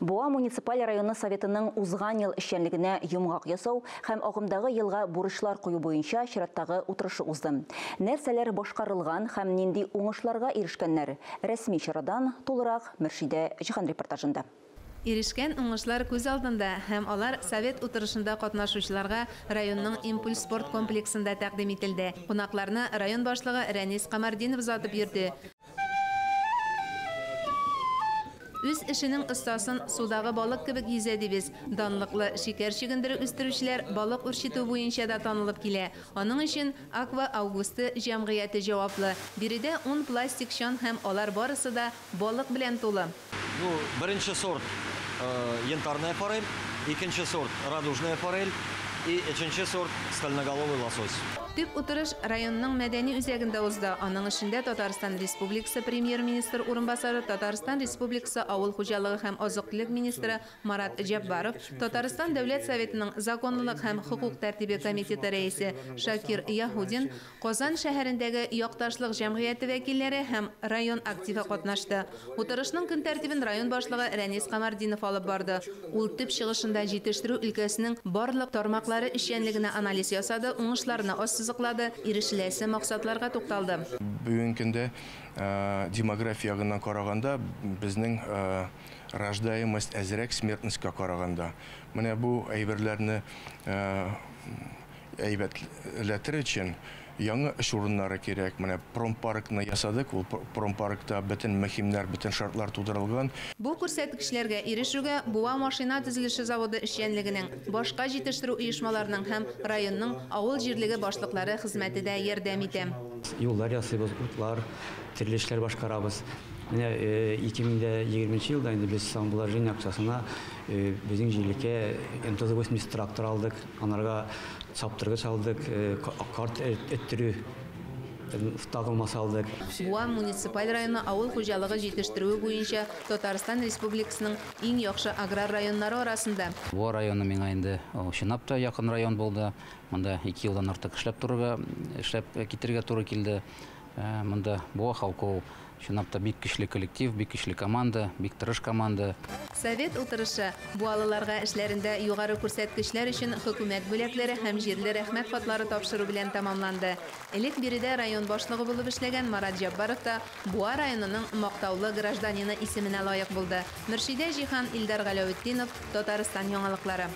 Буа муниципаль районы советының узган ел эшчәнлегенә йомгак ясау һәм агымдагы елга бурычлар кую буенча чираттагы утырышы узды. Нәрсәләр башкарылган һәм нинди уңышларга ирешкәннәр? Рәсми чарадан тулырак Мөршидә Җиһан репортажында. Ирешкән уңышлар күз алдында һәм алар совет утырышында катнашучыларга районның импульс спорт комплексында тәкъдим ителде. Кунакларны район башлыгы Рәнис Камардинов узатып йөрде. Үз эшенең остасын судагы балык кебек йөзә дибез. Данлыклы шикәр чигендере үстерүчеләр балык үрчетү буенча да танылып килә. Аның өчен Аква Аугусты җәмгыяте җаваплы. Биредә 10 пластик чан һәм алар барысы да балык белән тулы. Беренче сорт янтарная форель, икенче сорт радужная форель и üçüncü сорт стальноголовый лосось. Төп утырыш районның мәдәни үзәгендә узды. Аның эшендә Татарстан Республикасы премьер-министр урынбасары, Татарстан Республикасы авыл хуҗалыгы һәм азык-төлек министры Марат Җаббаров, Татарстан Дәүләт Советының законлылык һәм хукук тәртибе комитеты рәисе Шакир Яһудин, Казан шәһәрендәге якташлык җәмгыяте вәкилләре һәм район активы катнашты. Утырышның көн тәртибен район башлыгы Рәнис Камардинов алып барды. Ул төп чыгышында җитештерү өлкәсенең барлык тармаклары эшчәнлегенә анализ ясады, уңышларына сызыклады, ирешеләсе максатларга тукталды. Бүгенге көндә демография ягыннан караганда безнең рождаемость әзрәк смертностька караганда. Менә бу әйберләрне әйбәтләтер өчен яңа эш урыннары кирәк. Менә промпаркны ясадык, ул промпаркта бөтен мөһимнәр, бөтен шартлар тудырылган. Бу күрсәткечләргә ирешүгә Буа машина төзелеше заводы эшчәнлегенең, башка җитештерү оешмаларының һәм районның авыл җирлеге башлыклары хезмәте дә ярдәм итә. Юллар ясыйбыз, утлар, төрле эшләр башкарабыз. Менә 2020 елда инде без самообложение акчасына безнең җирлеккә МТЗ-80 трактор алдык, анарга саптыргыч алдык, карт эттерү тагылмасы алдык. Буа муниципаль районы авыл хуҗалыгы җитештерүе буенча Татарстан Республикасының иң яхшы аграр районнары арасында. Буа районы миңа инде чынлап та якын район булды. Монда 2 елдан артык эшләп китергә туры килде. Монда Буа халкы чынлап та бик көчле коллектив, бик көчле команда, бик тырыш команда. Совет утырышы буалыларга эшләрендә югары күрсәткечләр өчен хөкүмәт бүләкләре һәм җирле рәхмәт хатлары тапшыру белән тәмамланды. Элек биредә район башлыгы булып эшләгән Марат Җаббаров та Буа районының мактаулы гражданины исеменә лаек булды. Мөршидә Җиһан, Илдар Галәветдинов, Татарстан яңалыклары.